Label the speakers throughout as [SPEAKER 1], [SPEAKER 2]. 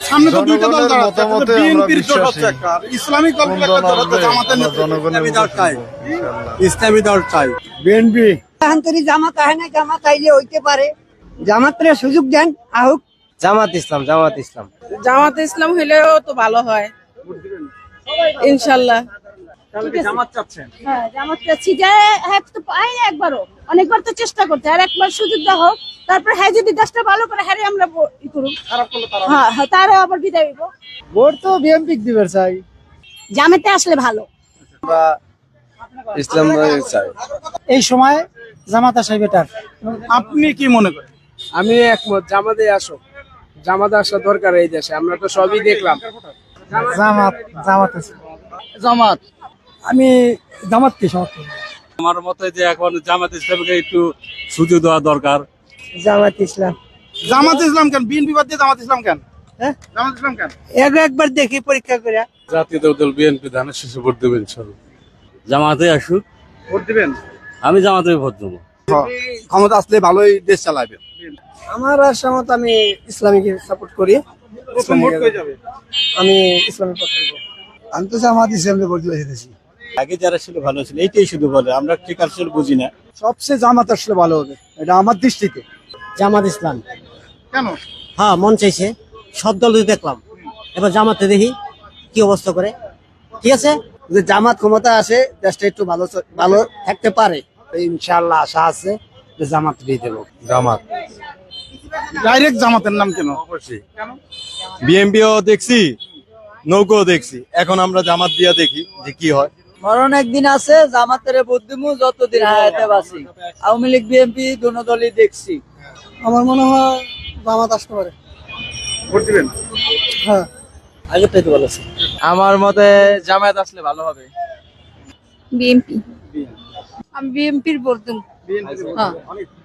[SPEAKER 1] সামনে তো দুইটা দল দাঁড়াচ্ছে,
[SPEAKER 2] মতামতে আমরা
[SPEAKER 1] বিএনপির জোট হচ্ছে
[SPEAKER 2] বিশ্বাসী।
[SPEAKER 1] একটা, আর ইসলামিক দলগুলো একটা জোট হচ্ছে, জামাতের
[SPEAKER 2] জনগণের
[SPEAKER 1] ইসলামী দল চাই।
[SPEAKER 3] বিএনপি আন্তরিক জামাত আহে না, জামাত আইলে হইতে পারে, জামাতের সুযোগ দেন আহুক।
[SPEAKER 4] জামাত ইসলাম, জামাত ইসলাম।
[SPEAKER 5] জামাত ইসলাম হইলেও তো ভালো হয় ইনশাল্লাহ।
[SPEAKER 1] জামাত চাচ্ছেন?
[SPEAKER 6] হ্যাঁ, জামাত চাচ্ছি যে হ্যাঁ তো পাই না, একবারও অনেকবার তো চেষ্টা করতে, আর একবার সুযোগ দেওয়া হোক, তারপর হ্যাঁ যদি দেশটা ভালো করে হ্যাঁ আমরা ই করুক,
[SPEAKER 1] খারাপ করলে তারা
[SPEAKER 6] হ্যাঁ হ্যাঁ তারও আবার বিদায় হইব।
[SPEAKER 3] ভোট তো বিএনপি দিবে চাই।
[SPEAKER 6] জামাতে আসলে ভালো।
[SPEAKER 4] ইসলাম চাই।
[SPEAKER 3] এই সময় জামাত আসাই বেটার।
[SPEAKER 1] আপনি কি মনে করেন?
[SPEAKER 4] আমি একমত, জামাতে আসো, জামাতে আসা দরকার এই দেশে, আমরা তো সবই দেখলাম।
[SPEAKER 3] জামাত জামাত আছে।
[SPEAKER 4] জামাত।
[SPEAKER 3] আমি জামাতকে সমর্থন।
[SPEAKER 7] আমার মতে যে এখন জামাত ইসলামকে একটু সুযোগ দেওয়া দরকার।
[SPEAKER 3] জামাত ইসলাম।
[SPEAKER 1] জামাত ইসলাম কেন? বিএনপি বাদ দিয়ে জামাত ইসলাম কেন?
[SPEAKER 3] হ্যাঁ?
[SPEAKER 1] জামাত ইসলাম কেন?
[SPEAKER 3] একবার দেখি পরীক্ষা করে।
[SPEAKER 7] জাতীয় দল বিএনপি ধানের শেষে ভোট দেবেন ইনশাল্লাহ। জামাতে আসুক,
[SPEAKER 1] ভোট দিবেন?
[SPEAKER 7] আমি জামাতে ভোট দেবো।
[SPEAKER 1] ক্ষমতা আসলে ভালোই দেশ চালাবে।
[SPEAKER 3] আমার আশা মত আমি ইসলামীকে সাপোর্ট করি।
[SPEAKER 1] প্রথম ভোট হয়ে যাবে।
[SPEAKER 3] আমি ইসলামের পক্ষে। আমি তো জামাত ইসলামকে ভোট দিয়েছি।
[SPEAKER 8] আগে যারা ছিল ভালো ছিল, এইটাই শুধু বলে, আমরা ঠিক আসলে বুঝি না।
[SPEAKER 3] সবচেয়ে জামাত আসলে ভালো হবে, এটা আমার দৃষ্টিতে। জামাত ইসলাম।
[SPEAKER 1] কেন?
[SPEAKER 3] হ্যাঁ, মন চাইছে, সব দল দেখলাম, এবার জামাতে দেখি কি অবস্থা করে। ঠিক আছে, যে জামাত ক্ষমতা আসে, দেশটা একটু ভালো ভালো থাকতে পারে, ইনশাআল্লাহ আশা আছে যে জামাত দিয়ে দেবো।
[SPEAKER 2] জামাত।
[SPEAKER 1] ডাইরেক্ট জামাতের নাম কেন?
[SPEAKER 2] অবশ্যই বিএনপিও দেখছি, নৌকো দেখছি, এখন আমরা জামাত দিয়া দেখি যে কি হয়।
[SPEAKER 3] মরণ একদিন আছে, জামাতের ভোট দিব যতদিন হায়াতে বাঁচি। আওয়ামী লীগ বিএনপি দুনো দলই দেখছি, আমার মনে হয় জামাত আসতে পারে।
[SPEAKER 1] ভোট দিবেন?
[SPEAKER 3] হ্যাঁ, আগেরটাই তো ভালো আছে।
[SPEAKER 4] আমার মতে জামাত আসলে ভালো হবে।
[SPEAKER 6] বিএনপি। আমি বিএনপির ভোট দেব। হ্যাঁ,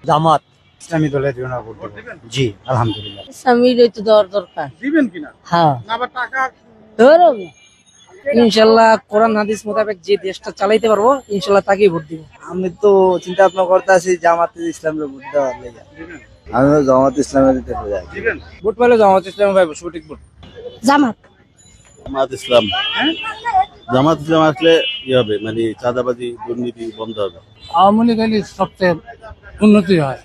[SPEAKER 3] জামাত ইসলামী দলের জন্য ভোট দেব। জি, আলহামদুলিল্লাহ।
[SPEAKER 6] ইসলামীর তো দেওয়ার দরকার।
[SPEAKER 1] দিবেন কিনা?
[SPEAKER 3] হ্যাঁ,
[SPEAKER 1] না আবার টাকা?
[SPEAKER 4] ইনশাল্লাহ কোরআন হাদিস মোতাবেক যে দেশটা চালাইতে পারবো, ইনশাল্লাহ তাকেই ভোট দিব।
[SPEAKER 3] আমি তো চিন্তা ভাবনা করতে আছি জামাত ইসলামের ভোট দেওয়ার লেগে।
[SPEAKER 2] আমি জামাত ইসলামের দিতে যাই।
[SPEAKER 1] দিবেন?
[SPEAKER 4] ভোট পাইলে জামাত ইসলাম পাইবো, সঠিক ভোট।
[SPEAKER 6] জামাত।
[SPEAKER 8] জামাত ইসলাম, জামাত ইসলাম আসলে কি হবে, মানে চাঁদাবাজি দুর্নীতি বন্ধ হবে।
[SPEAKER 3] আওয়ামী লীগ এলে সবচেয়ে উন্নতি হয়।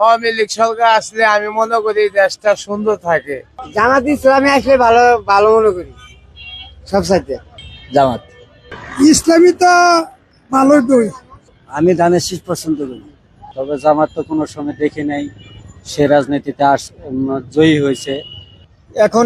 [SPEAKER 4] আওয়ামী লীগ সরকার আসলে আমি মনে করি দেশটা সুন্দর থাকে।
[SPEAKER 3] জামাত ইসলামে আসলে ভালো ভালো মনে করি সব সাইডে। জামাত ইসলামী তো ভালোই করি। আমি ধানের শীষ পছন্দ করি, তবে জামাত তো কোনো সময় দেখে নাই, সে রাজনীতিতে জয়ী হয়েছে। এখন